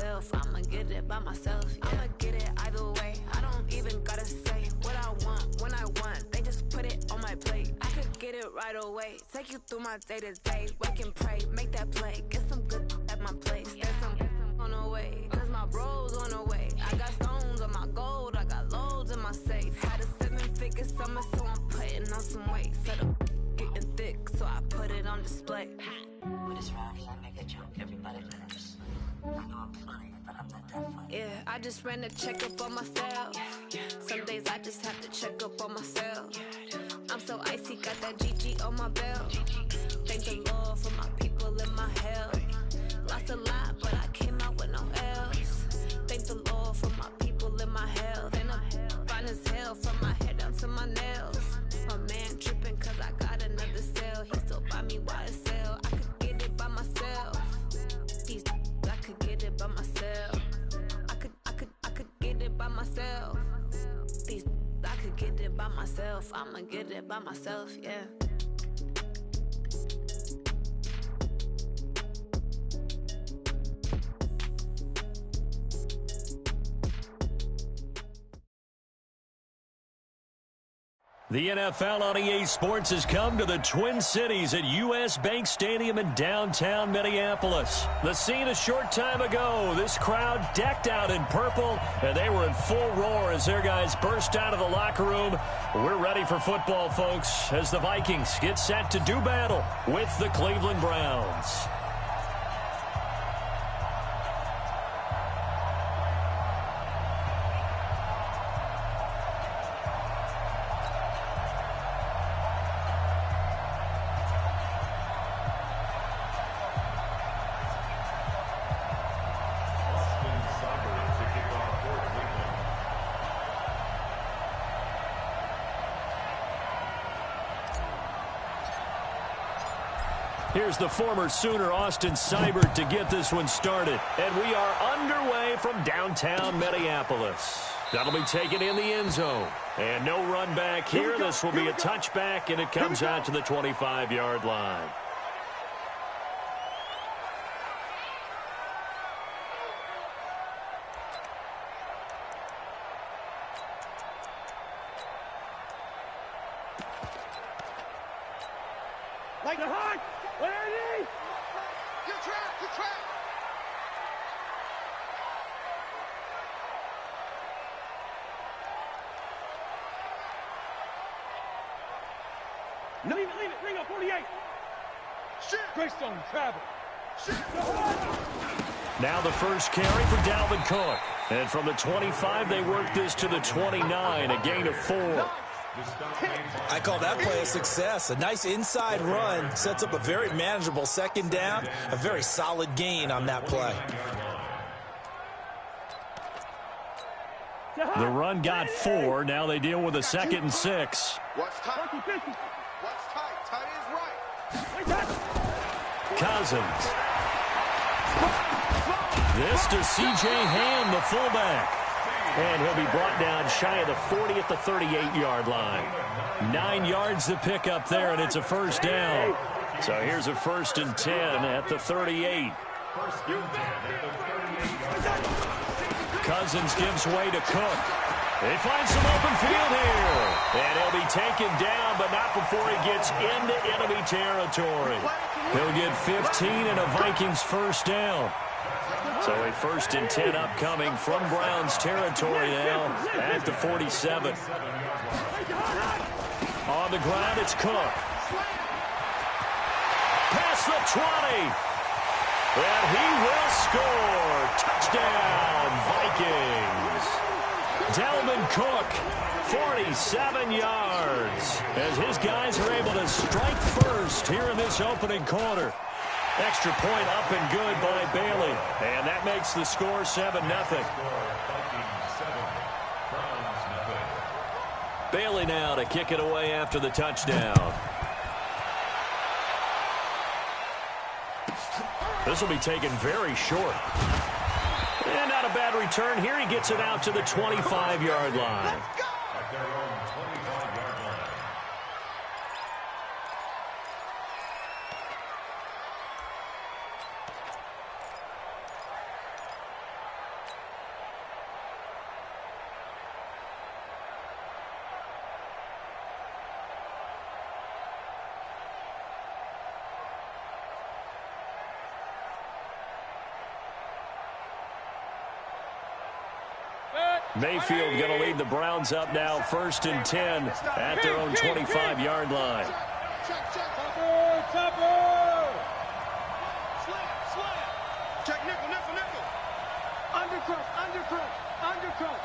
myself. I'ma get it by myself. Yeah. I'ma get it either way. I don't even gotta say what I want when I want. They just put it on my plate. I could get it right away. Take you through my day-to-day. Wake and pray, make that play. Get some good at my place. There's some on the way, cause my bros on the way. I got stones on my gold, I got loads in my safe. Had a 7-figure summer, so I'm putting on some weight. Set up getting thick, so I put it on display. With this round, I make a joke, everybody laughs. I know I'm funny, but I'm not that funny. Yeah, I just ran a checkup on myself. Some days I just have to check up on myself. I'm so icy, got that GG on my belt. Thank the Lord for my people in my health. Lost a lot, but I came out with no else. Thank the Lord for my people in my health. And I'm fine as hell from my head down to my nails. My man tripping cause I got another sale. He still buy me YSL. I could get it by myself. I could get it by myself. I could get it by myself. I could get it by myself. I'ma get it by myself, yeah. The NFL on EA Sports has come to the Twin Cities at U.S. Bank Stadium in downtown Minneapolis. The scene a short time ago, this crowd decked out in purple, and they were in full roar as their guys burst out of the locker room. We're ready for football, folks, as the Vikings get set to do battle with the Cleveland Browns. Here's the former Sooner, Austin Seibert, to get this one started. And we are underway from downtown Minneapolis. That'll be taken in the end zone. And no run back here. This will be a touchback, and it comes out to the 25-yard line. Like the heart! What are you? Good trap, good trap! Leave it, ring up 48! Shit! Greystone, travel! Shit! Now the first carry for Dalvin Cook. And from the 25, they work this to the 29, a gain of 4. I call that play a success. A nice inside run sets up a very manageable second down. A very solid gain on that play. The run got 4. Now they deal with a 2nd and 6. What's tight? What's tight? Tight is right. Cousins. This to C.J. Ham, the fullback. And he'll be brought down shy of the 40 at the 38-yard line. 9 yards to pick up there, and it's a first down. So here's a 1st and 10 at the 38. Cousins gives way to Cook. They find some open field here. And he'll be taken down, but not before he gets into enemy territory. He'll get 15 and a Vikings first down. So a 1st and 10 upcoming from Browns territory now at the 47. On the ground, it's Cook. Past the 20. And he will score. Touchdown, Vikings. Dalvin Cook, 47 yards. As his guys are able to strike first here in this opening quarter. Extra point up and good by Bailey. And that makes the score 7-0. Bailey now to kick it away after the touchdown. This will be taken very short. And not a bad return here. He gets it out to the 25-yard line. Mayfield going to lead the Browns up now, 1st and 10 at their own 25-yard line. Check nickel, nickel, nickel. Undercrush, undercrush, undercrush.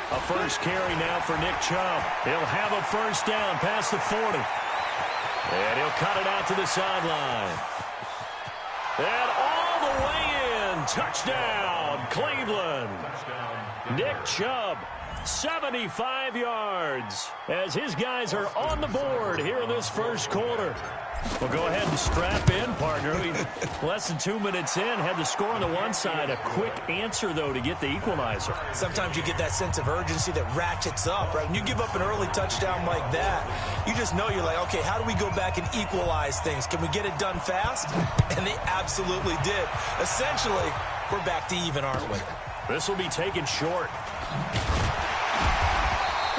A first carry now for Nick Chubb. He'll have a first down past the 40. And he'll cut it out to the sideline. And all the way in. Touchdown, Cleveland. Nick Chubb, 75 yards, as his guys are on the board here in this first quarter. Well, go ahead and strap in, partner. Less than 2 minutes in, had the score on the one side. A quick answer, though, to get the equalizer. Sometimes you get that sense of urgency that ratchets up, right? When you give up an early touchdown like that, you just know you're like, okay, how do we go back and equalize things? Can we get it done fast? And they absolutely did. Essentially, we're back to even, aren't we? This will be taken short.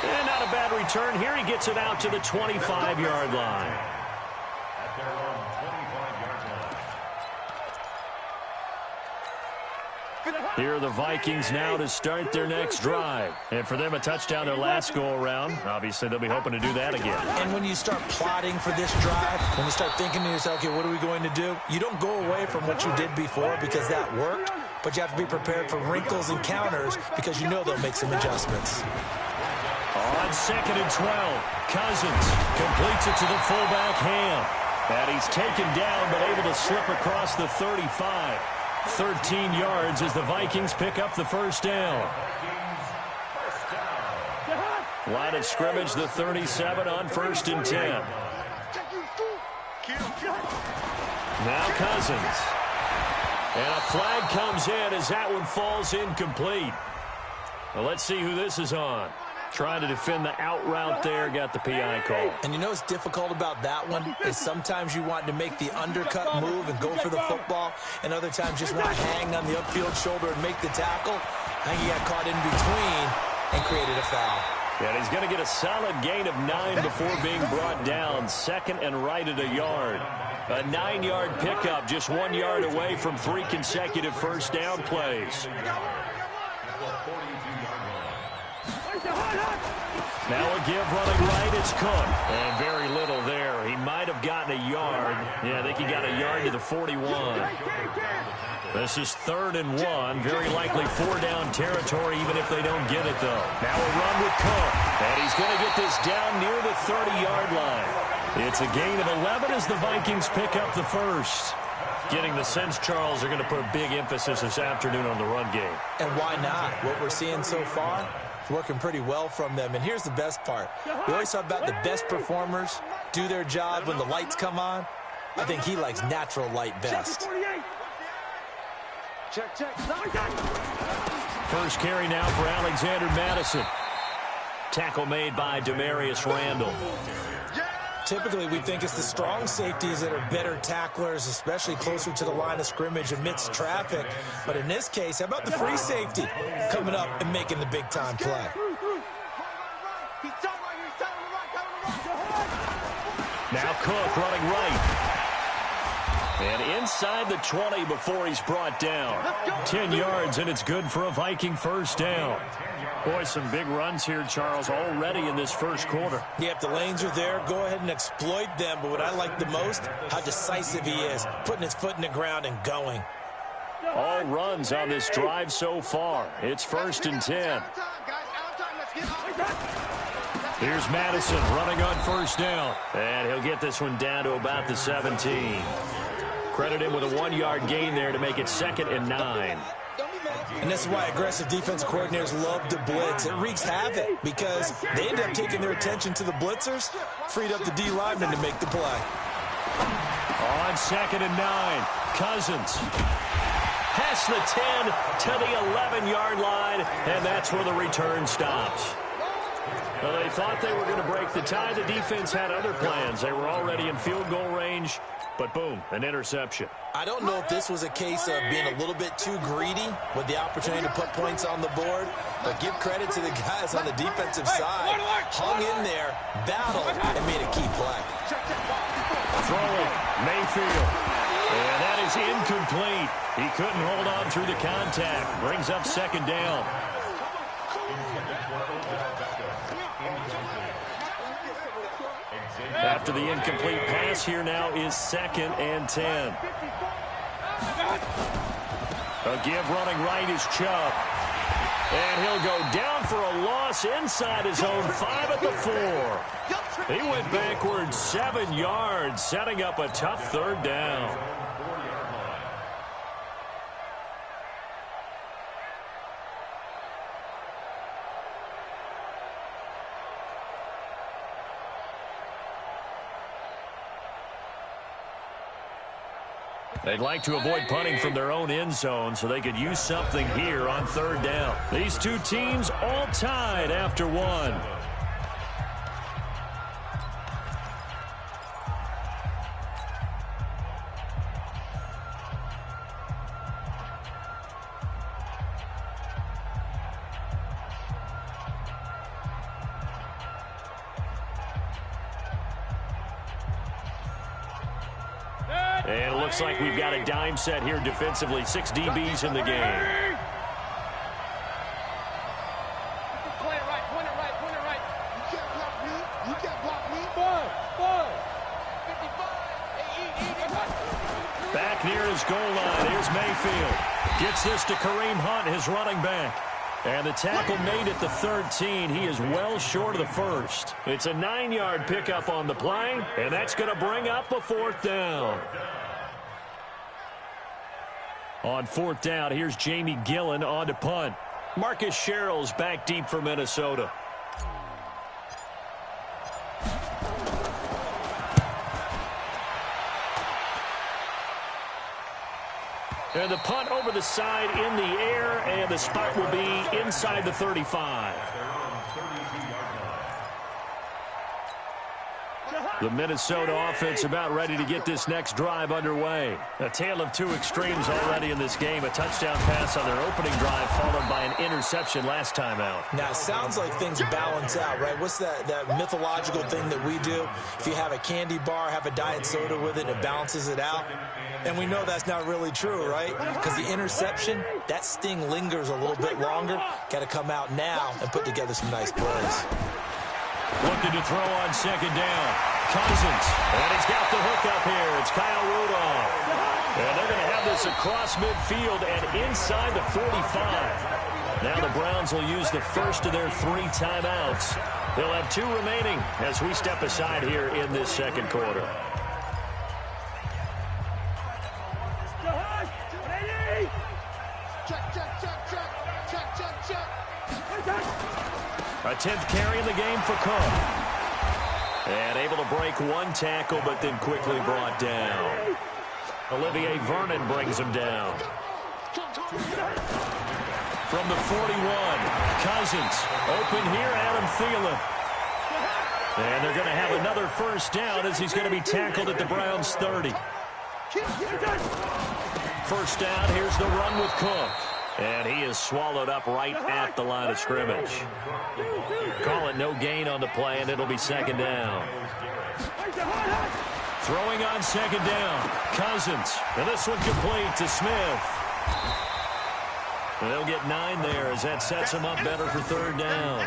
And not a bad return here. He gets it out to the 25-yard line. Here are the Vikings now to start their next drive. And for them, a touchdown their last go-around. Obviously, they'll be hoping to do that again. And when you start plotting for this drive, when you start thinking to yourself, okay, what are we going to do? You don't go away from what you did before because that worked, but you have to be prepared for wrinkles and counters because you know they'll make some adjustments. On 2nd and 12, Cousins completes it to the fullback Ham. And he's taken down but able to slip across the 35. 13 yards as the Vikings pick up the first down. Line of scrimmage, the 37 on 1st and 10. Now Cousins. And a flag comes in as that one falls incomplete. Well, let's see who this is on. Trying to defend the out route there, got the PI call. And you know what's difficult about that one is sometimes you want to make the undercut move and go for the football, and other times just want to hang on the upfield shoulder and make the tackle. I think he got caught in between and created a foul. Yeah, and he's going to get a solid gain of 9 before being brought down. 2nd and right at a yard. A 9-yard pickup, just 1 yard away from 3 consecutive first down plays. Now a give running right, it's Cook. And very little there. He might have gotten a yard. Yeah, I think he got a yard to the 41. This is 3rd and 1. Very likely 4-down territory, even if they don't get it, though. Now a run with Cook. And he's going to get this down near the 30-yard line. It's a gain of 11 as the Vikings pick up the first. Getting the sense, Charles, are going to put a big emphasis this afternoon on the run game. And why not? What we're seeing so far, working pretty well from them. And here's the best part. We always talk about the best performers do their job when the lights come on. I think he likes natural light best. Check. First carry now for Alexander Madison. Tackle made by Demarius Randall. Typically, we think it's the strong safeties that are better tacklers, especially closer to the line of scrimmage amidst traffic. But in this case, how about the free safety coming up and making the big-time play? Now Cook running right. And inside the 20 before he's brought down. 10 yards, and it's good for a Viking first down. Boy, some big runs here, Charles, already in this first quarter. Yeah, if the lanes are there, go ahead and exploit them. But what I like the most, how decisive he is, putting his foot in the ground and going. All runs on this drive so far. It's 1st and 10. Here's Madison running on first down. And he'll get this one down to about the 17. Credit him with a 1-yard gain there to make it 2nd and 9. And this is why aggressive defense coordinators love to blitz. It wreaks havoc because they end up taking their attention to the blitzers, freed up the D lineman to make the play. On 2nd and 9, Cousins. Past the 10 to the 11-yard line, and that's where the return stops. Well, they thought they were going to break the tie. The defense had other plans. They were already in field goal range, but boom, an interception. I don't know if this was a case of being a little bit too greedy with the opportunity to put points on the board, but give credit to the guys on the defensive side. Hung in there, battled, and made a key play. Throwing, Mayfield. And that That is incomplete. He couldn't hold on through the contact. Brings up second down. After the incomplete pass, here now is 2nd and 10. A give running right is Chubb. And he'll go down for a loss inside his own 5 at the 4. He went backwards 7 yards, setting up a tough 3rd down. They'd like to avoid punting from their own end zone so they could use something here on 3rd down. These two teams all tied after 1. And it looks like we've got a dime set here defensively. 6 DBs in the game. Play it right, point it right, point it right. You can't block me. You can't block me. 55. Back near his goal line. Here's Mayfield. Gets this to Kareem Hunt, his running back. And the tackle made at the 13. He is well short of the first. It's a 9-yard pickup on the play, and that's going to bring up a 4th down. On 4th down, here's Jamie Gillen on to punt. Marcus Sherrill's back deep for Minnesota. And the punt over the side in the air, and the spot will be inside the 35. The Minnesota offense about ready to get this next drive underway. A tale of two extremes already in this game. A touchdown pass on their opening drive followed by an interception last time out. Now, it sounds like things balance out, right? What's that mythological thing that we do? If you have a candy bar, have a diet soda with it, it balances it out. And we know that's not really true, right? Because the interception, that sting lingers a little bit longer. Got to come out now and put together some nice plays. Looking to throw on 2nd down. Cousins. And he's got the hook up here. It's Kyle Rudolph. And they're going to have this across midfield and inside the 45. Now the Browns will use the first of their 3 timeouts. They'll have 2 remaining as we step aside here in this 2nd quarter. A 10th carry in the game for Cook. And able to break 1 tackle, but then quickly brought down. Olivier Vernon brings him down. From the 41, Cousins. Open here, Adam Thielen. And they're going to have another first down as he's going to be tackled at the Browns' 30. First down, here's the run with Cook. And he is swallowed up right at the line of scrimmage. Call it no gain on the play, and it'll be 2nd down. Throwing on 2nd down, Cousins. And this one complete to Smith. And they'll get 9 there as that sets them up better for 3rd down.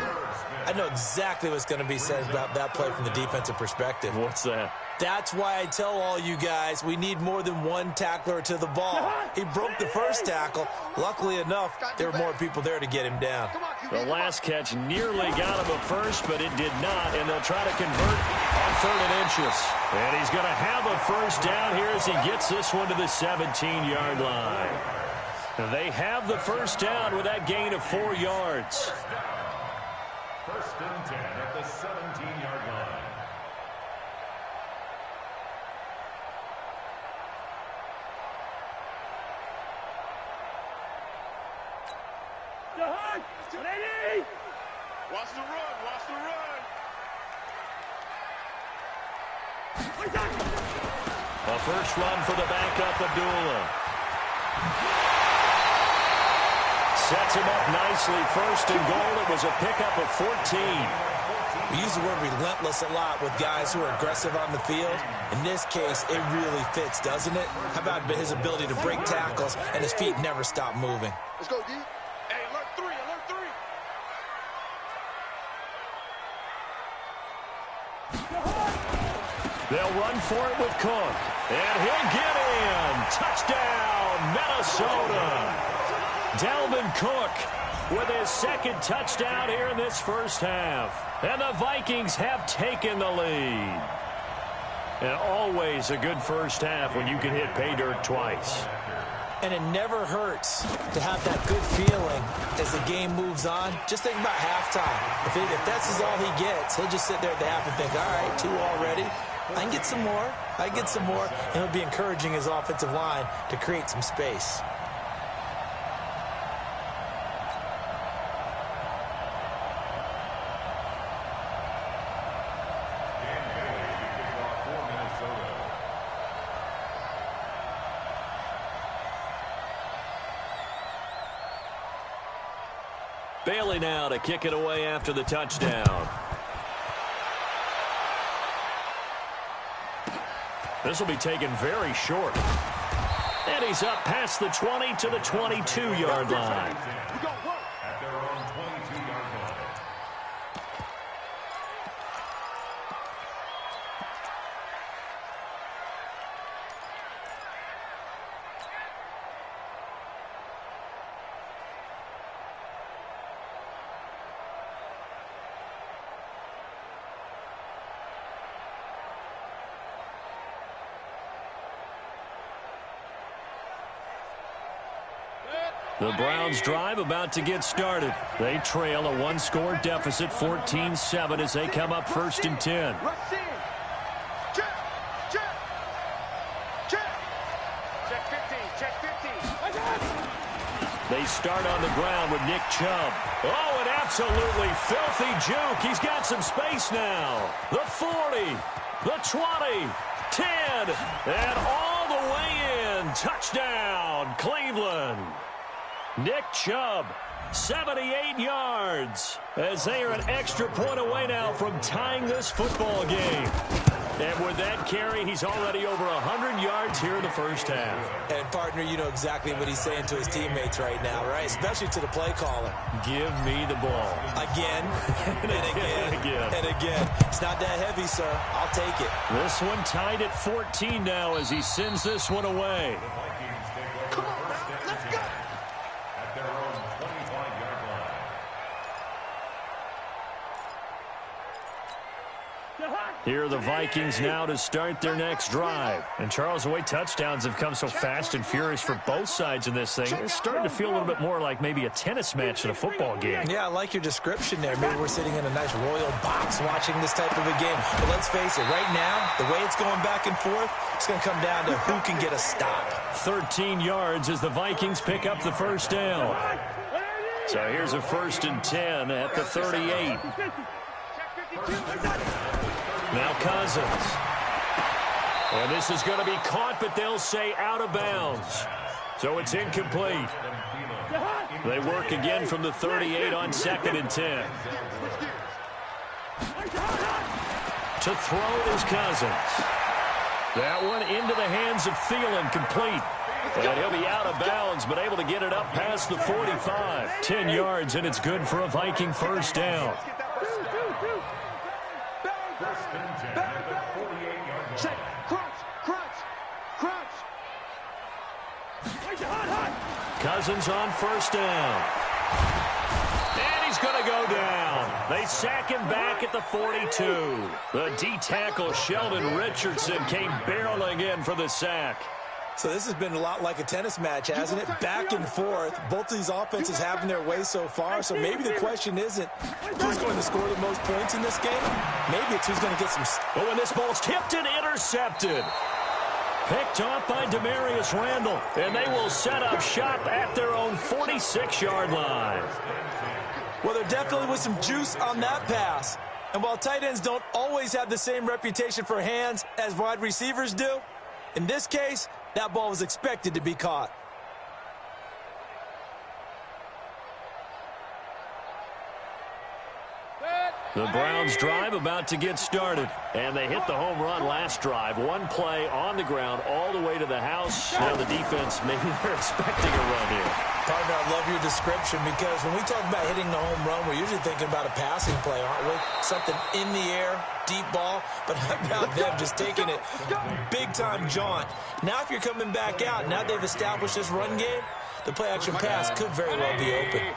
I know exactly what's going to be said about that play from the defensive perspective. What's that? That's why I tell all you guys we need more than 1 tackler to the ball. He broke the first tackle. Luckily enough, there were more people there to get him down. The last catch nearly got him a first, but it did not, and they'll try to convert on 3rd and inches. And he's going to have a first down here as he gets this one to the 17-yard line. They have the first down with that gain of 4 yards. 1st and 10 at the 17-yard line. Watch the run, watch the run. A first run for the backup, Abdullah. Sets him up nicely. 1st and goal. It was a pickup of 14. We use the word relentless a lot with guys who are aggressive on the field. In this case, it really fits, doesn't it? How about his ability to break tackles and his feet never stop moving? Let's go, D. Hey, alert 3, alert 3. They'll run for it with Cook. And he'll get in. Touchdown, Minnesota. Dalvin Cook with his second touchdown here in this first half. And the Vikings have taken the lead. And always a good first half when you can hit pay dirt twice. And it never hurts to have that good feeling as the game moves on. Just think about halftime. If that's all he gets, he'll just sit there at the half and think, all right, 2 already. I can get some more. I can get some more. And he'll be encouraging his offensive line to create some space. Bailey now to kick it away after the touchdown. This will be taken very short. And he's up past the 20 to the 22-yard line. At their own 22-yard line. The Browns drive about to get started. They trail a 1-score deficit, 14-7, as they come up 1st and 10. Rush in. Check. Check. Check. Check 15. Check 15. They start on the ground with Nick Chubb. Oh, an absolutely filthy juke. He's got some space now. The 40, the 20, 10, and all the way in. Touchdown, Cleveland. Nick Chubb, 78 yards, as they are an extra point away now from tying this football game. And with that carry, he's already over 100 yards here in the first half. And, partner, you know exactly what he's saying to his teammates right now, right? Especially to the play caller. Give me the ball. Again, and again, and again. It's not that heavy, sir. I'll take it. This one tied at 14 now as he sends this one away. Come on, now. Let's go. At their own 25-yard line. Here are the Vikings now to start their next drive. And Charles, the way touchdowns have come so fast and furious for both sides in this thing, it's starting to feel a little bit more like maybe a tennis match than a football game. Yeah, I like your description there. Maybe we're sitting in a nice royal box watching this type of a game. But let's face it, right now, the way it's going back and forth, it's going to come down to who can get a stop. 13 yards as the Vikings pick up the first down. So here's a 1st and 10 at the 38. Now Cousins. And this is going to be caught, but they'll say out of bounds. So it's incomplete. They work again from the 38 on 2nd and 10. To throw is Cousins. That one into the hands of Thielen, complete. And he'll be out of bounds, but able to get it up past the 45. 10 yards, and it's good for a Viking first down. Check. Crunch. Crunch. Crunch. Cousins on first down. And he's going to go down. They sack him back at the 42. The D-tackle Sheldon Richardson came barreling in for the sack. So this has been a lot like a tennis match, hasn't it? Back and forth. Both of these offenses having their way so far. So maybe the question isn't who's going to score the most points in this game. Maybe it's who's going to get some. But when this ball's tipped and intercepted. Picked off by Demarius Randall. And they will set up shop at their own 46-yard line. Well, there definitely was some juice on that pass. And while tight ends don't always have the same reputation for hands as wide receivers do, in this case, that ball was expected to be caught. The Browns drive about to get started. And they hit the home run last drive. One play on the ground all the way to the house. Now the defense, maybe they're expecting a run here. Partner, I love your description because when we talk about hitting the home run, we're usually thinking about a passing play, aren't we? Something in the air, deep ball, but how about them just taking it big-time jaunt. Now if you're coming back out, now they've established this run game, the play-action pass could very well be open.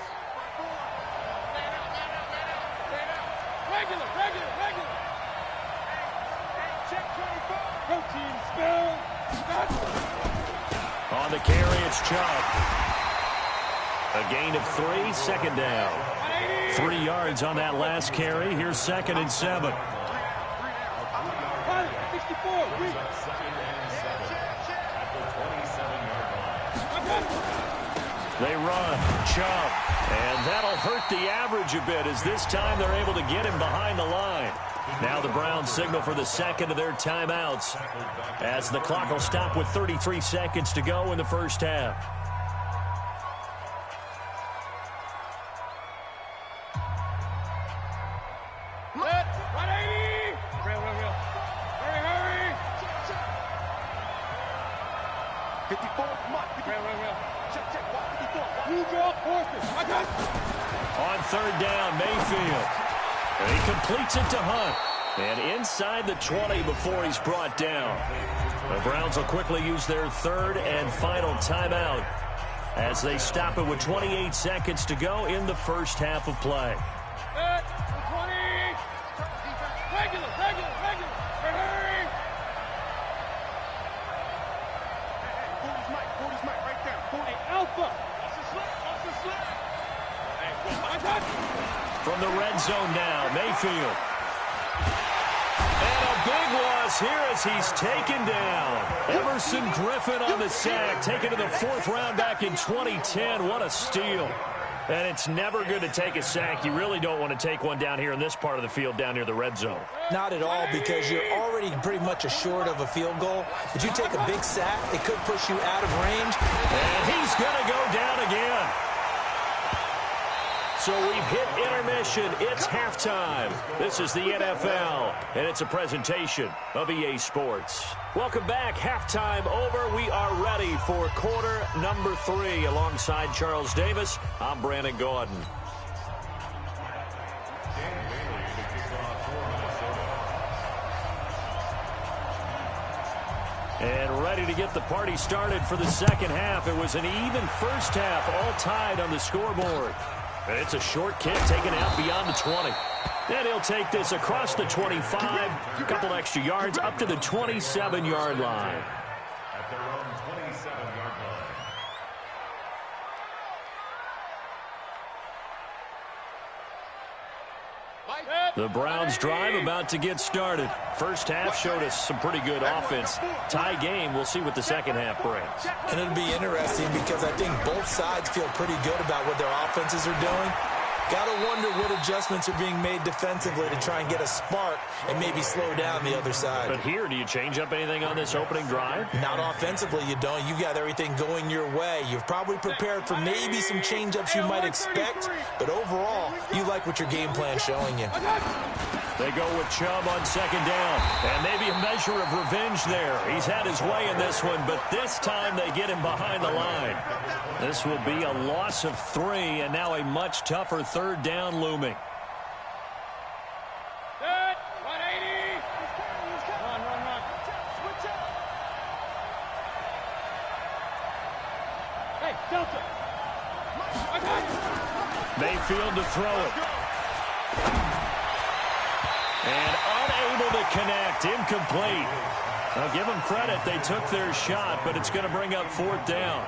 On the carry, it's Chubb. A gain of 3, second down. 3 yards on that last carry. Here's 2nd and 7. They run. Chubb. And that'll hurt the average a bit as this time they're able to get him behind the line. Now the Browns signal for the second of their timeouts as the clock will stop with 33 seconds to go in the first half. On third down, Mayfield. He completes it to Hunt. And inside the 20 before he's brought down. The Browns will quickly use their third and final timeout as they stop it with 28 seconds to go in the first half of play. From the red zone now, Mayfield. And a big loss here as he's taken down. Emerson Griffin on the sack, taken to the 4th round back in 2010. What a steal. And it's never good to take a sack. You really don't want to take one down here in this part of the field down near the red zone. Not at all, because you're already pretty much assured of a field goal. But you take a big sack, it could push you out of range. And he's going to go down again. So we've hit intermission. It's halftime. This is the NFL, and it's a presentation of EA Sports. Welcome back. Halftime over. We are ready for quarter number 3. Alongside Charles Davis, I'm Brandon Gaudin. And ready to get the party started for the second half. It was an even first half, all tied on the scoreboard. And it's a short kick taken out beyond the 20. And he'll take this across the 25, a couple extra yards, up to the 27-yard line. At their own 27-yard line. The Browns drive about to get started. First half showed us some pretty good offense. Tie game, we'll see what the second half brings. And it'll be interesting because I think both sides feel pretty good about what their offenses are doing. Got to wonder what adjustments are being made defensively to try and get a spark and maybe slow down the other side. But here, do you change up anything on this opening drive? Not offensively, you don't. You got everything going your way. You've probably prepared for maybe some change-ups you might expect, but overall, you like what your game plan's showing you. They go with Chubb on second down, and maybe a measure of revenge there. He's had his way in this one, but this time they get him behind the line. This will be a loss of 3, and now a much tougher third down looming. Good. 180. Run. Hey, Delta. Mayfield to throw it. And unable to connect, incomplete. Now give them credit, they took their shot, but it's going to bring up 4th down.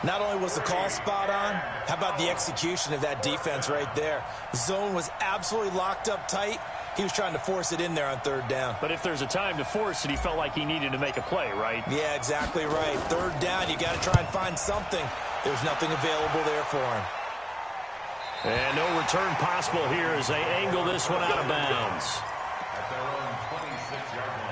Not only was the call spot on, how about the execution of that defense right there? Zone was absolutely locked up tight. He was trying to force it in there on third down. But if there's a time to force it, he felt like he needed to make a play, right? Yeah, exactly right. Third down, you got to try and find something. There's nothing available there for him. And no return possible here as they angle this one out of bounds. At their own 26-yard line.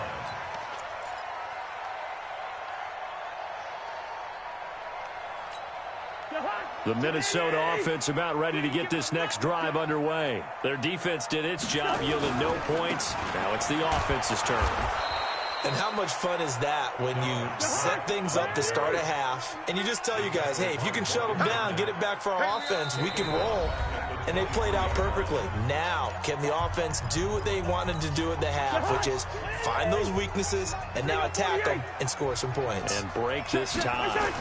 The Minnesota offense about ready to get this next drive underway. Their defense did its job, yielding no points. Now it's the offense's turn. And how much fun is that when you set things up to start a half, and you just tell you guys, hey, if you can shut them down, get it back for our offense, we can roll. And they played out perfectly. Now, can the offense do what they wanted to do at the half, which is find those weaknesses and now attack them and score some points. And break this tie.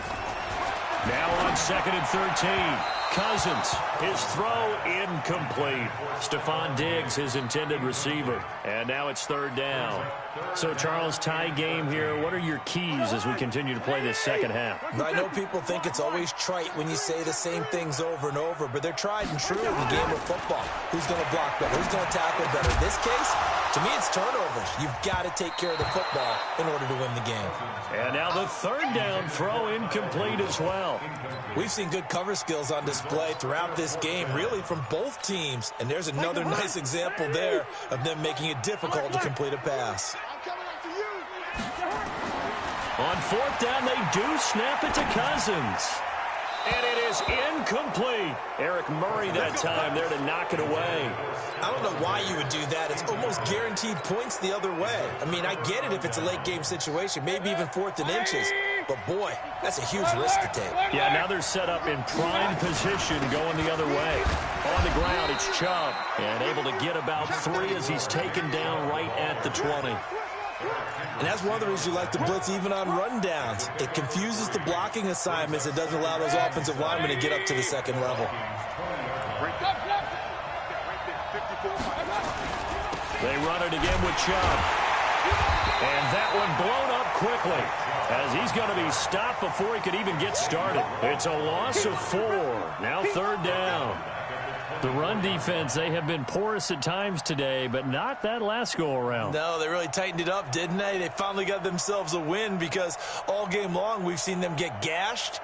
Now on 2nd and 13. Cousins, his throw incomplete. Stephon Diggs, his intended receiver. And now it's 3rd down. So, Charles, tie game here. What are your keys as we continue to play this second half? I know people think it's always trite when you say the same things over and over, but they're tried and true in the game of football. Who's going to block better? Who's going to tackle better? In this case, to me, it's turnovers. You've got to take care of the football in order to win the game. And now the 3rd down throw incomplete as well. We've seen good cover skills on display throughout this game, really from both teams. And there's another nice example there of them making it difficult to complete a pass. On 4th down, they do snap it to Cousins. And it is incomplete. Eric Murray that time there to knock it away. I don't know why you would do that. It's almost guaranteed points the other way. I mean, I get it if it's a late game situation, maybe even 4th and inches. But, boy, that's a huge risk to take. Yeah, now they're set up in prime position going the other way. On the ground, it's Chubb. And able to get about 3 as he's taken down right at the 20. And that's one of the reasons you like to blitz even on rundowns. It confuses the blocking assignments. It doesn't allow those offensive linemen to get up to the second level. They run it again with Chubb. And that one blown up quickly as he's going to be stopped before he could even get started. It's a loss of 4. Now 3rd down. The run defense, they have been porous at times today, but not that last go-around. No, they really tightened it up, didn't they? They finally got themselves a win because all game long we've seen them get gashed.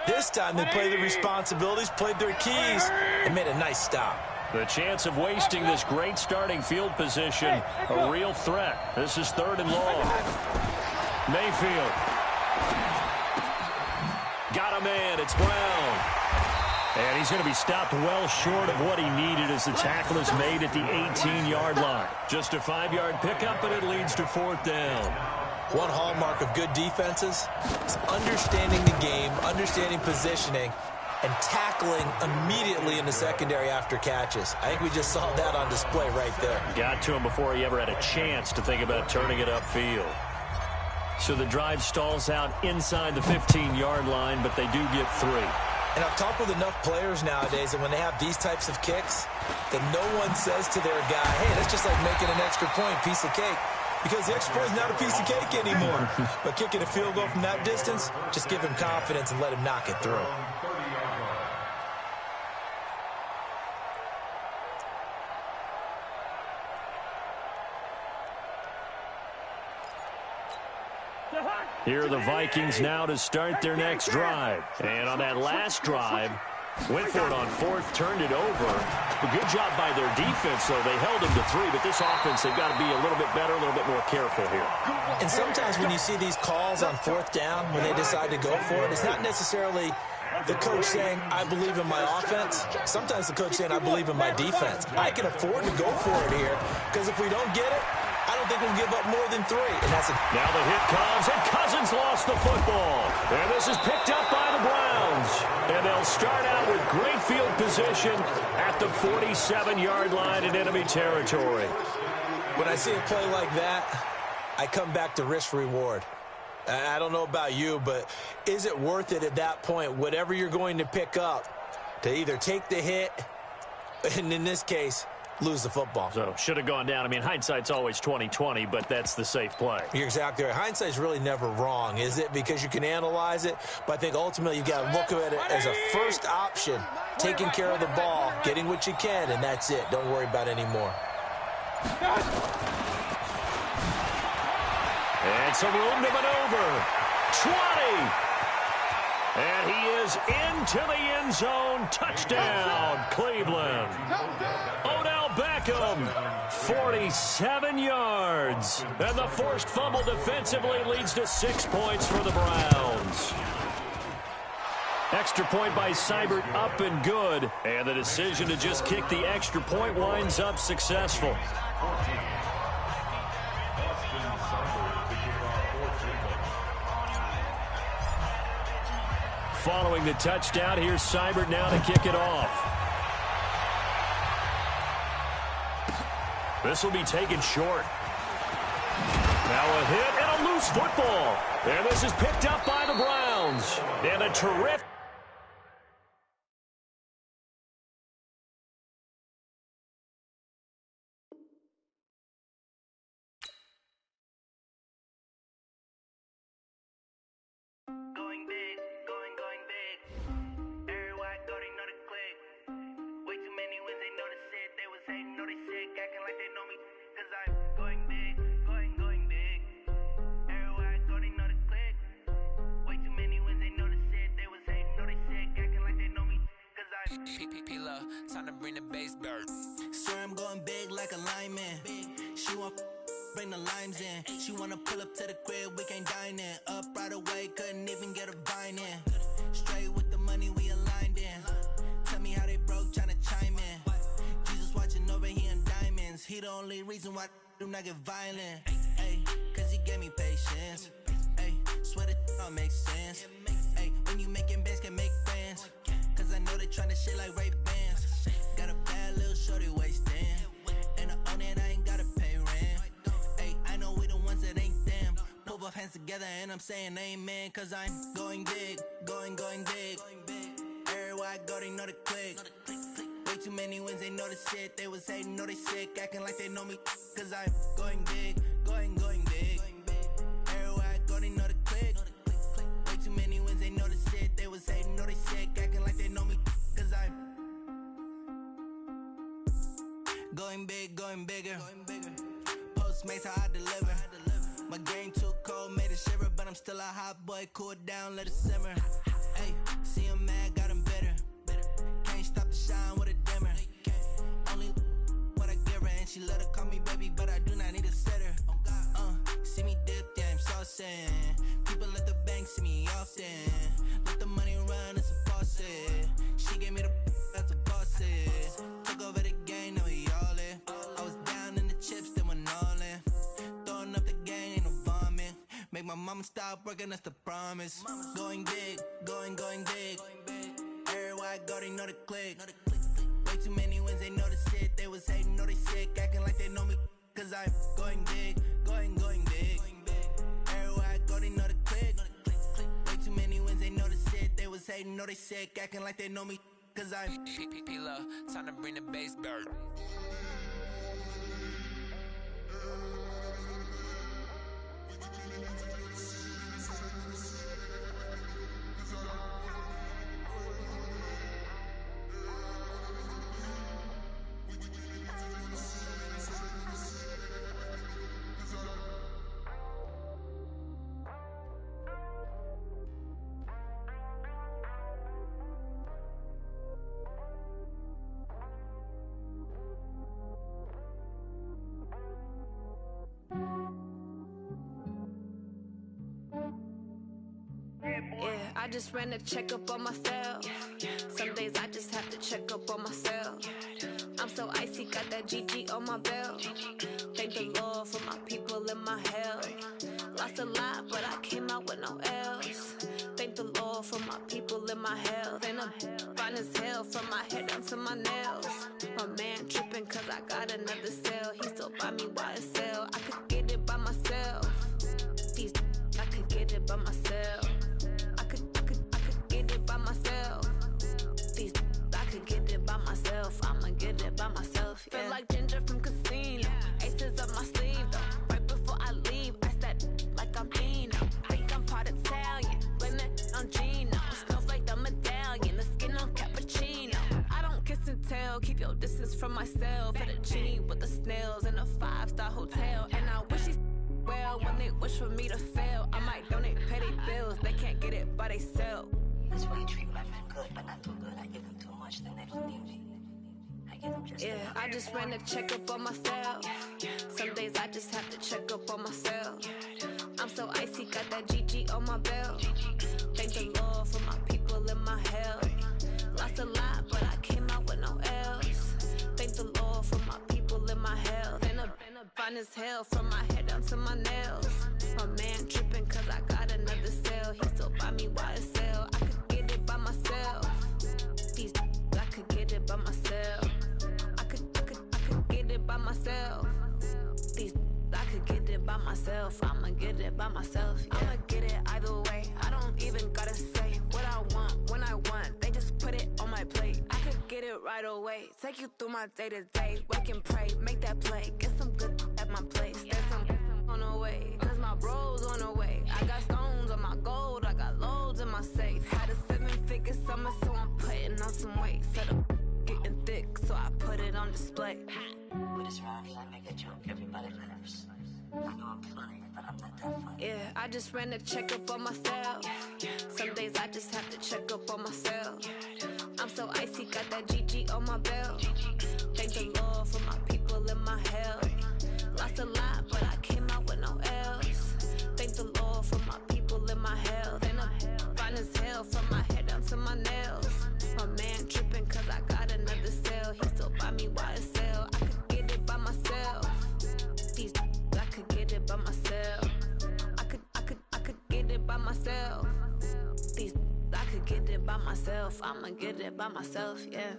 This time they played their responsibilities, played their keys, and made a nice stop. The chance of wasting this great starting field position, a real threat. This is 3rd and long. Mayfield. Got a man, it's Brown. And he's going to be stopped well short of what he needed as the tackle is made at the 18-yard line. Just a 5-yard pickup, and it leads to 4th down. One hallmark of good defenses is understanding the game, understanding positioning, and tackling immediately in the secondary after catches. I think we just saw that on display right there. Got to him before he ever had a chance to think about turning it upfield. So the drive stalls out inside the 15-yard line, but they do get 3. And I've talked with enough players nowadays that when they have these types of kicks, that no one says to their guy, hey, that's just like making an extra point, piece of cake. Because the extra point is not a piece of cake anymore. But kicking a field goal from that distance, just give him confidence and let him knock it through. Here are the Vikings now to start their next drive. And on that last drive, went for it on 4th, turned it over. A good job by their defense, though. They held them to 3, but this offense, they've got to be a little bit better, a little bit more careful here. And sometimes when you see these calls on 4th down, when they decide to go for it, it's not necessarily the coach saying, I believe in my offense. Sometimes the coach saying, I believe in my defense. I can afford to go for it here, because if we don't get it, I don't think we'll give up more than 3. And that's it. Now the hit comes, and Cousins lost the football. And this is picked up by the Browns. And they'll start out with great field position at the 47-yard line in enemy territory. When I see a play like that, I come back to risk-reward. I don't know about you, but is it worth it at that point, whatever you're going to pick up, to either take the hit, and in this case, lose the football? So, should have gone down. I mean, hindsight's always 20/20, but that's the safe play. You're exactly right. Hindsight's really never wrong, is it? Because you can analyze it, but I think ultimately you've got to look at it as a first option, taking care of the ball, getting what you can, and that's it. Don't worry about any more. And some room to maneuver. 20. And he is into the end zone. Touchdown, Cleveland. Odell Beckham, 47 yards. And the forced fumble defensively leads to 6 points for the Browns. Extra point by Seibert, up and good. And the decision to just kick the extra point winds up successful. Following the touchdown, here's Seibert now to kick it off. This will be taken short. Now a hit and a loose football. And this is picked up by the Browns. And a terrific... Going big, going big. Everywhere I go, they know the click. Way too many wins, they know the shit. They was hating, know they sick, acting like they know me. Cause I'm going big, going big. Everywhere I go, they know the click. Way too many wins, they know the shit. They was hating, know they sick, acting like they know me. Cause I'm P-P-P-Love, time to bring the bass bird. Sir, I'm going big like a lineman. She want bring the limes in. She wanna pull up to the crib, we can't dine in. Up right away, couldn't even get a vine in. Straight with the money, we aligned in. Tell me how they broke, tryna chime in. Jesus watching over here in diamonds. He the only reason why I do not get violent. Ay, cause he gave me patience. Ay, swear that all makes sense. Ay, when you making bands, can make friends. Cause I know they tryna shit like Ray-Bans. Got a bad little shorty wasting. And I own it, I ain't gotta pay rent. Ay, I know we the ones that ain't them. Put both hands together and I'm saying amen. Cause I'm going big, going big. Everywhere I go, they know the click. Way too many wins, they know the shit. They was hating, know they sick, acting like they know me. Cause I'm going big, going big. Everywhere I go, they know the click. Way too many wins, they know the shit. They was hating, know they sick, acting like they know me. Cause I'm going big, going bigger. Postmates how I deliver. My game too cold, made it shiver, but I'm still a hot boy. Cool it down, let it simmer. Hey, see him mad, got him bitter. Can't stop the shine with a dimmer. Only what I give her, and she let her call me baby, but I do not need a sitter. See me dip, yeah, I'm saucing. People at the bank see me often. Let the money run, it's a faucet. She gave me the that's a faucet. Took over the game, now we all in. I was down in the chips, then went all in. Throwing up the game, ain't no vomit. Make my mama stop working, that's the promise. Going big, going big. Everywhere I go, they know the click. Way too many wins, they know the shit. They was hating, know they sick, acting like they know me. Cause I'm going big, going big. Everywhere I go, they know the click. Way too many wins, they know the shit. They was hating, know they sick, acting like they know me. Cause I'm P-P-P-Love, time to bring the bass bird. I just ran a checkup on myself. Some days I just have to check up on myself. I'm so icy, got that GG on my belt. Thank the Lord for my people and my health. Lost a lot, but I came out with no else. Thank the Lord for my people and my health. And I'm fine as hell from my head down to my nails. My man tripping cause I got another cell. He still buy me YSL. I could get it by myself. These I could get it by myself. I could get it by myself. These I could get it by myself. I'ma get it by myself. Yeah. Feel like Ginger from Casino. Aces up my sleeve though. Right before I leave, I said like I'm Dino. Think I'm part Italian. Blame it on Gino. Snowflake the medallion. The skin on cappuccino. I don't kiss and tell. Keep your distance from myself. At a genie with the snails in a 5-star hotel. And I wish he's well when they wish for me to fail. I might donate, pay their bills. They can't get it by they sell. That's why you treat my men good, but not too good. I give them too much, then they don't need me. I give them just enough. I just ran a checkup on myself. Some days I just have to check up on myself. I'm so icy, got that GG on my belt. Thank the Lord for my people in my head. fine as hell from my head down to my nails. My man tripping cause I got another sale. He still buy me YSL. I could get it by myself. These I could get it by myself. I could get it by myself. These I could get it by myself. I'ma get it by myself. Yeah. I'ma get it either way. I don't even gotta say what I want when I want. They just put it on my plate. I could get it right away. Take you through my day to day. Wake and pray, make that play. Get some good at my place. There's some on the way. Cause my bros on the way. I got stones on my gold. I got loads in my safe. Had a 7-figure summer, so I'm putting on some weight. Set up getting thick, so I put it on display. With this round here, I make a joke, everybody laughs. I know I'm funny, but I'm not that funny. Yeah, I just ran a checkup on myself. Some days I just have to check up on myself. I'm so icy, got that GG on my belt. Thank the Lord for my people in my health. Lost a lot, but I came out with no else. Thank the Lord for my people in my health. And I'm fine as hell from my head down to my nails. My man tripping cause I got another sale. He still buy me YSL. I could get it by myself. These I could get it by myself. I could get it by myself. These I could get it by myself. I'ma get it by myself, yeah.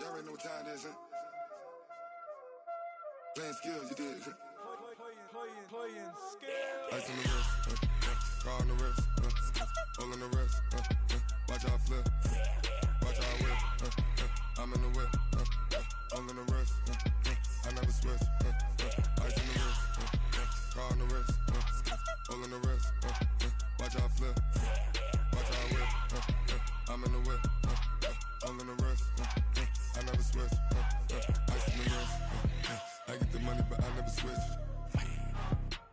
Y'all already know what time it is, huh? Playing skills, you did. Playing skills. Ice on the wrist, car on the wrist, hole on the wrist, watch how I flip, watch how I whip, I'm in the whip, hole on the wrist, I never switch, ice on the wrist, car on the wrist, hole on the wrist, watch how I flip, watch how I whip, I'm in the whip, hole on the wrist, I never switch, ice on the wrist, I get the money but I never switch.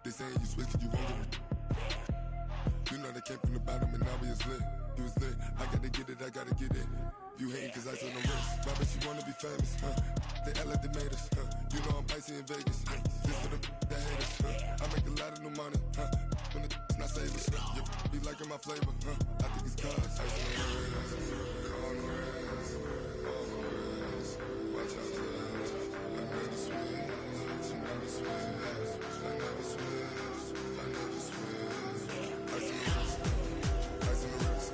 They saying you switch and you won't get it. You know they came from the bottom and now we is lit. You was lit, I gotta get it, I gotta get it. You hating cause ice on the wrist. Why bet you wanna be famous, huh? They act like they made us, huh? You know I'm icy in Vegas, This for the that hate us, I make a lot of new money, When the not save us, You be liking my flavor, I think it's cause ice on the wrist, on the wrist, on the wrist. Watch out, I never switch, I never switch. I never switch, I never switch. Ice on the wrist, ice on the wrist,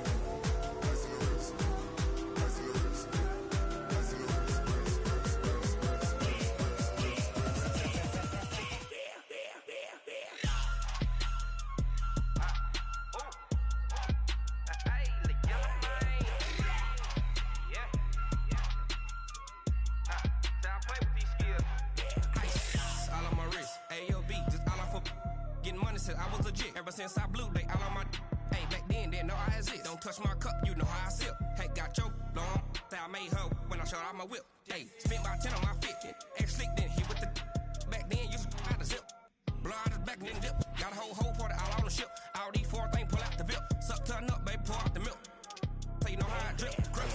ice on the wrist, ice on the wrist, ice on the wrist, I was legit. Ever since I blew, they all on my hey, back then, didn't know I exist. Don't touch my cup, you know how I sip. Hey, got your long, say I made her when I showed out my whip. Hey, spent about 10 on my fit. Ex-slick, then hit with the back then, used to out the zip. Blow out his back and then dip. Got a whole party all on the ship. All these 4 things, pull out the VIP. Suck, turn up, baby, pour out the milk. So you know how I drip. Crush.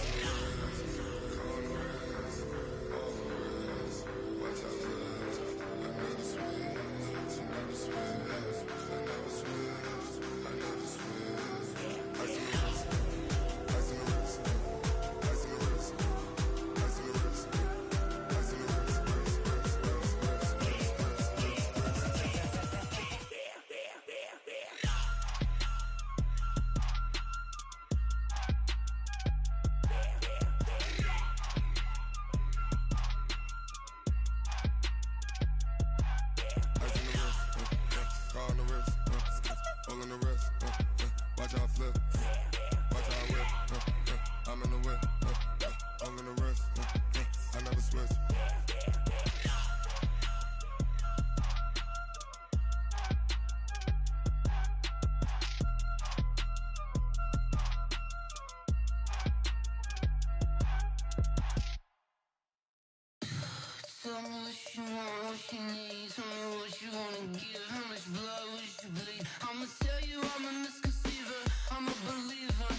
Tell me what you want, what you need. Tell me what you wanna give. How much blood would you bleed? I'ma tell you I'm a misconceiver. I'm a believer.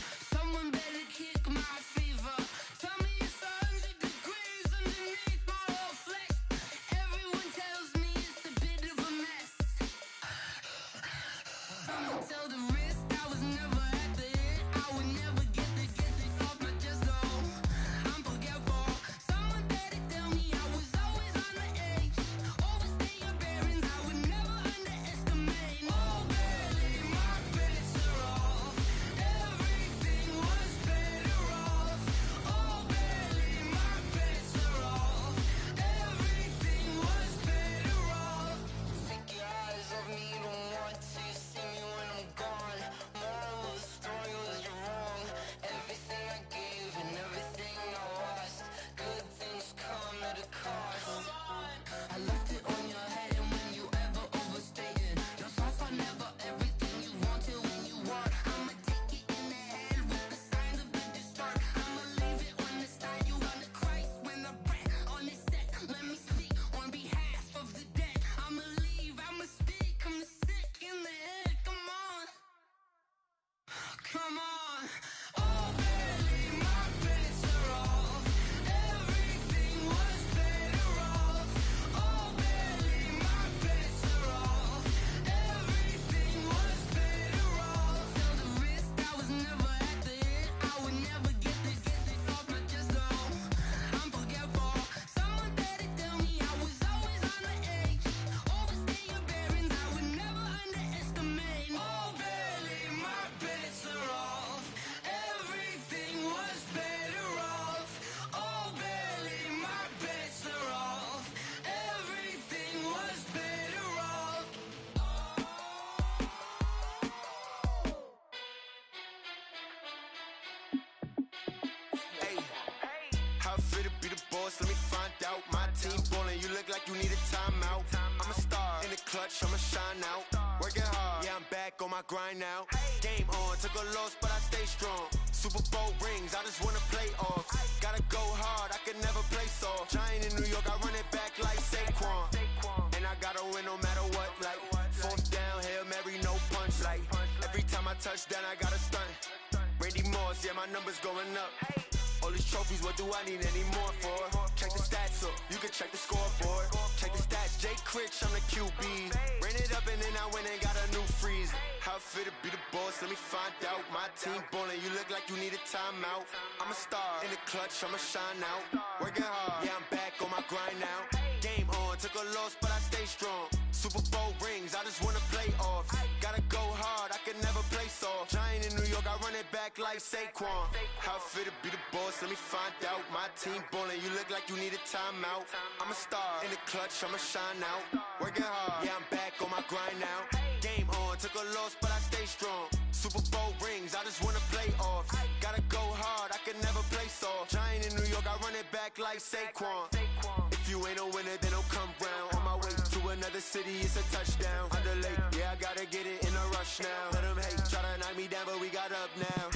How it feel to be the boss? Let me find out. My team ballin', you look like you need a timeout. I'm a star in the clutch, I'ma shine out. Working hard, yeah, I'm back on my grind now. Game on, took a loss, but I stay strong. Super Bowl rings, I just wanna play off. Gotta go hard, I can never play soft. Giant in New York, I run it back like Saquon. And I gotta win no matter what, like fourth down, Hail Mary, no punch. Like every time I touch down, I gotta stunt. Randy Moss, yeah, my numbers going up. All these trophies, what do I need any more for? Check the stats up, you can check the scoreboard. Check the stats, Jay Critch, I'm the QB. Ran it up and then I went and got a new freeze. How it feel to be the boss, let me find out. My team ballin', you look like you need a timeout. I'm a star in the clutch, I'ma shine out. Working hard, yeah, I'm back on my grind now. Game on, took a loss, but I stay strong. Super Bowl rings, I just wanna play off. Gotta go hard, I can never play soft. Giant in New York, I run it back like Saquon. How it feel to be the boss, let me find out. My team ballin', you look like you need a timeout. I'm a star in the clutch, I'ma shine out. Working hard, yeah, I'm back on my grind now. Game on, took a loss, but I stay strong. Super Bowl rings, I just wanna play off. Gotta go hard, I can never play soft. Giant in New York, I run it back like Saquon. If you ain't a winner, then don't come round. On my way to another city, it's a touchdown. Underlay, yeah, I gotta get it in a rush now. Let them hate, try to knock me down, but we got up now.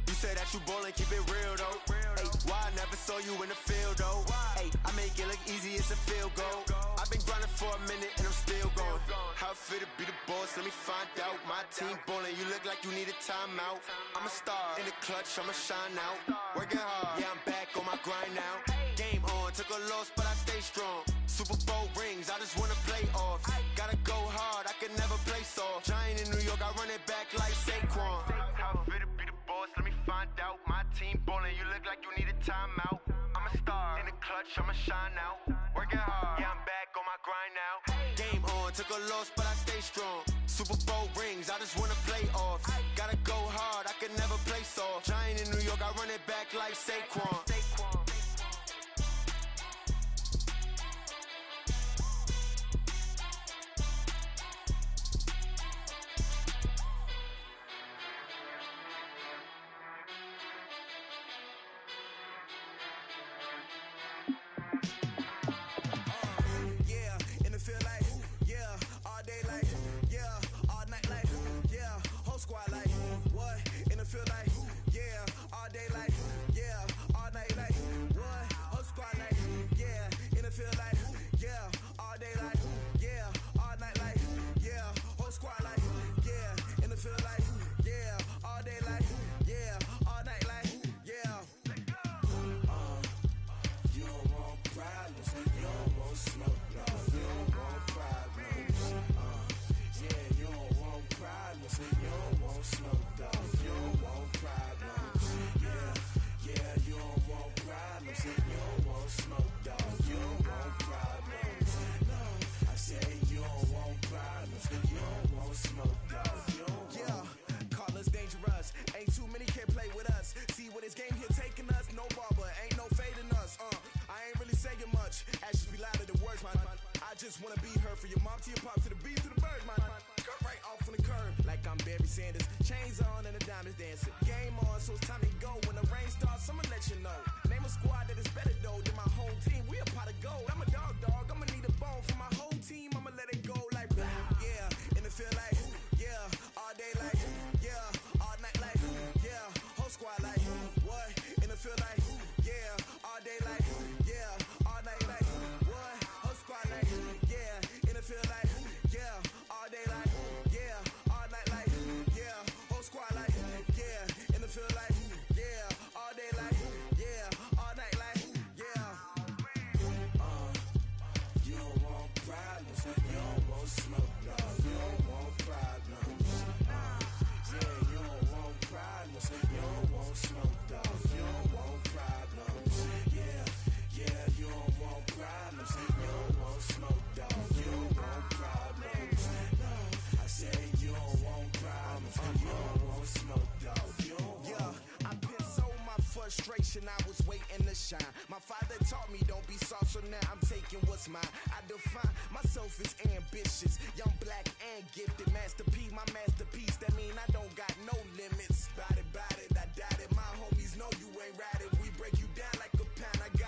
You say that you ballin', keep it real though. Hey, why I never saw you in the field though? Hey, I make it look easy, it's a field goal. I've been grinding for a minute and I'm still going. How it feel to be the boss, let me find out. My team ballin', you look like you need a timeout. I'm a star in the clutch, I'ma shine out. Working hard, yeah, I'm back on my grind now. Game on, took a loss, but I stay strong. Super Bowl rings, I just wanna play off. Gotta go hard, I can never play soft. Giant in New York, I run it back like Saquon. How it feel to be the boss, let me find out. My team ballin', you look like you need a timeout. I'm a star in the clutch, I'ma shine out. Working hard, yeah, I'm back on my grind now. Game on, took a loss, but I stay strong. Super Bowl rings, I just wanna play off. Gotta go hard, I can never play soft. Giant in New York, I run it back like Saquon. I was waiting to shine. My father taught me don't be soft, so now I'm taking what's mine. I define myself as ambitious, young, black, and gifted. Master P, my masterpiece. That mean I don't got no limits. Bout it, I doubt it. My homies know you ain't ride it. We break you down like a pound. I got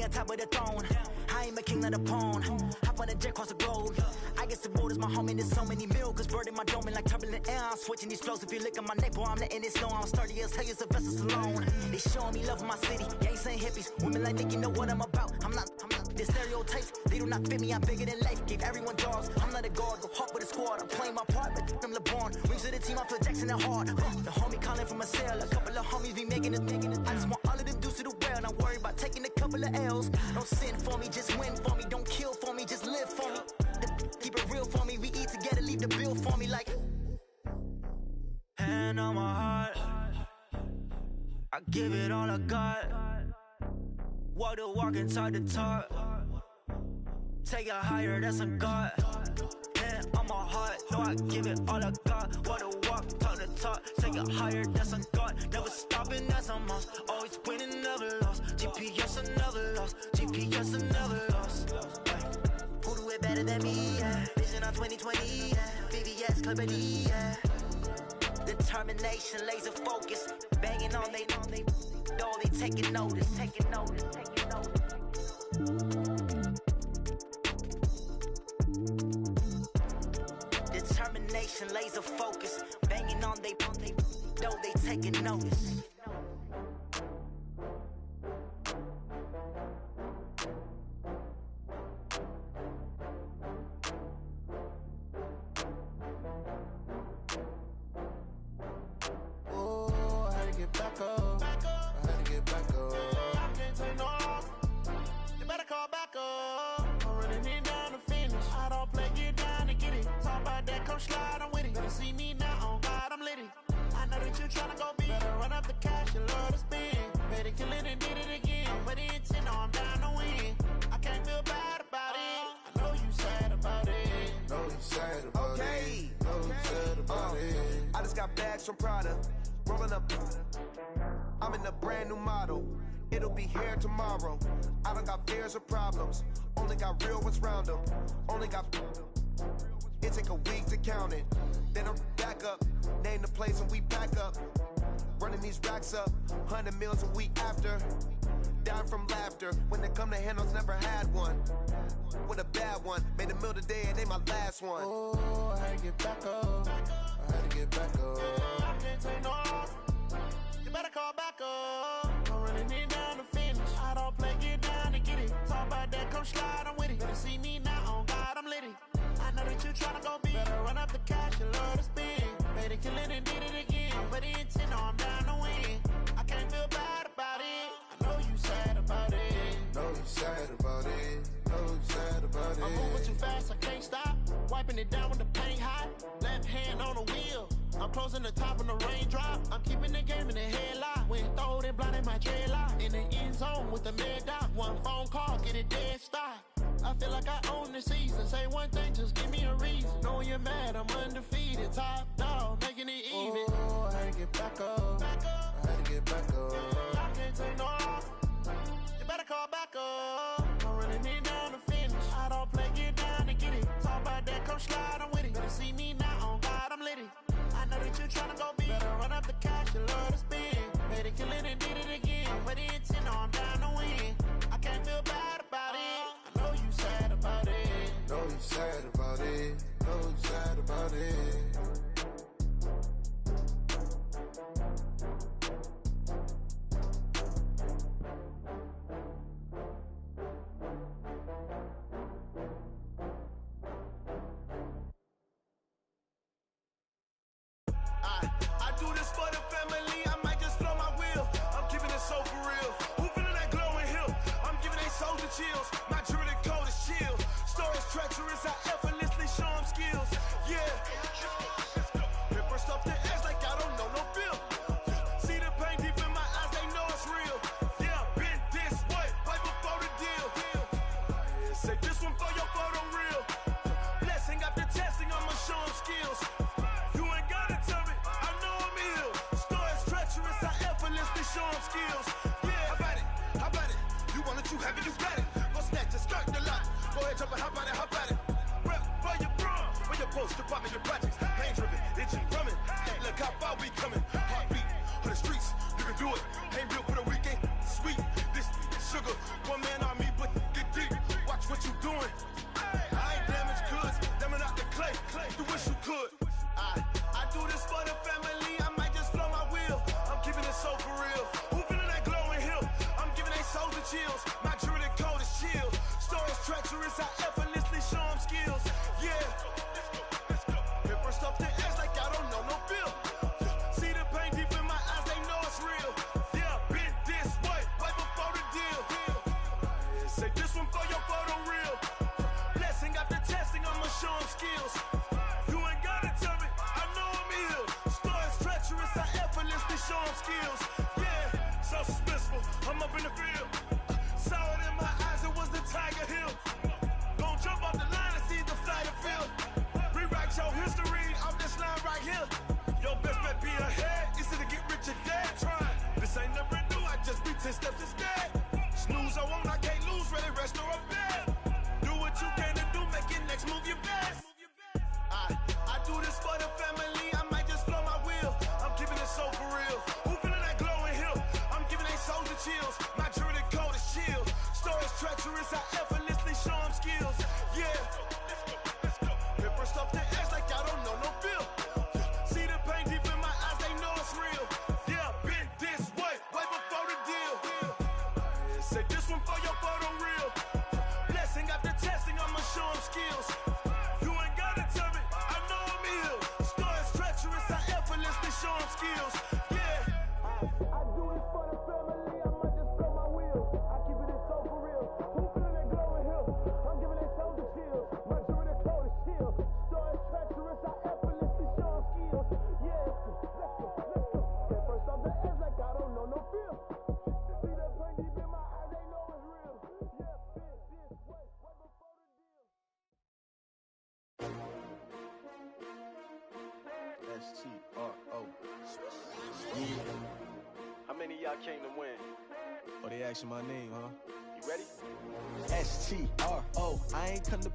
on top of the throne. I ain't a king of the pawn. Hop on a jet across the globe. I guess the road is my home and there's so many milkers birding my dome like turbulent air. I'm switching these flows. If you look at my neck, boy, I'm letting it snow. I'm sturdy as hell, Sylvester Stallone. They showing me love in my city. Gangsta and hippies. Women like Nick, you know what I'm about. I'm not the stereotypes. They do not fit me. I'm bigger than life. Gave everyone dogs. I'm not a guard. Go hard with a squad. I'm playing my part, but them LeBron. Rings to the team. I feel Jackson and hard. The homie calling from a cell. A couple of homies be making it. I just want all of them dudes to do well. Not worry about taking a couple of L's. Don't sin for me, just win for me. Don't kill for me, just live for me. Keep it real for me. We eat together, leave the bill for me like. Hand on my heart, I give it all I got. Walk the walk and talk the talk. Take it higher, that's a God. Hand on my heart, no, I give it all I got. Walk the walk, talk the talk. Take it higher, that's a God. Never stopping, that's a must. Always winning, never lost. GPS, I never lost. GPS, I never lost. Who do it better than me? Yeah. Vision on 2020. Yeah. VVS, Clippity. Yeah. Determination, laser focus. Banging on they know they taking notice. Taking notice. Taking notice. Determination, laser focus. Banging on they know they taking notice. Back up. I had to get back up. I can't take no loss. You better call back up. I'm running it down to finish. I don't play, get down to get it. Talk about that, come slide, I'm with it. Better see me now, on God, I'm lit it. I know that you tryna go big. Better run up the cash, you love to spend. Better kill it and did it again. But the intent, no, I'm down to win. I can't feel bad about it. I know you sad about it. Know you sad about it. Know you sad about it. I just got bags from Prada. Rolling up, I'm in a brand new model. It'll be here tomorrow. I don't got fears or problems. Only got real ones round them. Only got. It take a week to count it. Then I'm back up. Name the place and we back up. Running these racks up. 100 meals a week after. Dying from laughter. When they come to handles, never had one. With a bad one. Made a meal today and they my last one. Oh, I had to get back up. I had to get back up. I can't take no loss. You better call back up. I'm running it down to finish. I don't play, get down to get it. Talk about that, come slide, I'm with it. Better see me now, on God, I'm lit it. I know that you tryna go big. Better run up the cash, you love to spend. Better kill it and did it again. But the intent, no, I'm down to win. I can't feel bad about it. I know you sad about it. Know you sad about it. Know you sad about it. I'm moving too fast, I can't stop. Wiping it down with the paint hot. Left hand on the wheel. I'm closing the top on the raindrop. I'm keeping the game in the headlock. When throwed and blinded my dreadlock. In the end zone with the mad dot. One phone call, get it dead stop. I feel like I own the season. Say one thing, just give me a reason. Knowing you're mad, I'm undefeated. Top dog, making it even. Oh, I had to get back up. I had to get back up. I can't take no loss. You better call back up. I'm running it down to finish. I don't play, get down to get it. Talk about that, come slide, I'm with it. Better see me now, on God, I'm lit it. I know that you tryna go big. Better run up the cash, you love to spend. Better kill it and did it again. But the intent, no, I'm down to win. I can't feel bad about it. I know you sad about it. Know you sad about it. Know you sad about it. I do this for the family, I might just blow my wheel. I'm keeping it so for real. Who feeling that glowing hill? I'm giving they soldier chills. My jewelry cold is chill. Stories treacherous, I effortlessly show them skills. Yeah. Ripper stuff the edge like I don't know no bill. See the pain deep in my eyes, they know it's real. Yeah, been this way, right before the deal. Say this one for your photo real. Blessing after testing, I'ma show them skills. You ain't gotta tell me, I know I'm ill. Stories treacherous, I effortlessly show them skills. Yeah, how about it? You want it, you have it, you got it. Go snatch it, skirt the lot. Go ahead, jump it, how about it? Rep for your bro, for your post, department, your projects. Pain driven, itching, drumming. Look how far we coming. Heartbeat for the streets, you can do it. Ain't built for the weekend, sweet. This sugar, one man army. skills. Yeah, so suspenseful. I'm up in the field. Saw it in my eyes, it was the Tiger Hill. Gon' jump off the line and see the flight of field. Rewrite your history off this line right here. Your best bet be ahead, easy to get rich or dead. Trying, this ain't never new, I just be 10 steps instead. Snooze I won't, I can't lose, ready, rest or a bed. Do what you can to do, make your next move your best. I do this for the family, I might just blow my wheel. I'm keeping it so for real. Who feeling that glowing hill? I'm giving they souls the chills. My jewelry code is chill. Stories treacherous, I effortlessly show them skills. Yeah. Paper stuff to edge like I don't know no feel. See the pain deep in my eyes, they know it's real. Yeah, been this way before the deal. Say this one for your photo reel. Blessing after testing, I'ma show them skills. You ain't gotta tell me, I know I'm ill. Stories treacherous, I effortlessly show them skills. Yeah. I do this for the family, I might just blow my wheel. I keep it so for real. Who feeling that glowing hill? I'm giving they souls the chills. My jewelry code is chill. Stories treacherous, I effortlessly show them skills. Yeah. Let's go. Get first off the edge like I don't know no feel. See the pain deep in my eyes, they know it's real. Yeah, been this way before the deal. S-T-R-O. Yeah. How many of y'all came to win? Oh, they asking my name, huh? You ready? S-T-R-O. I ain't come to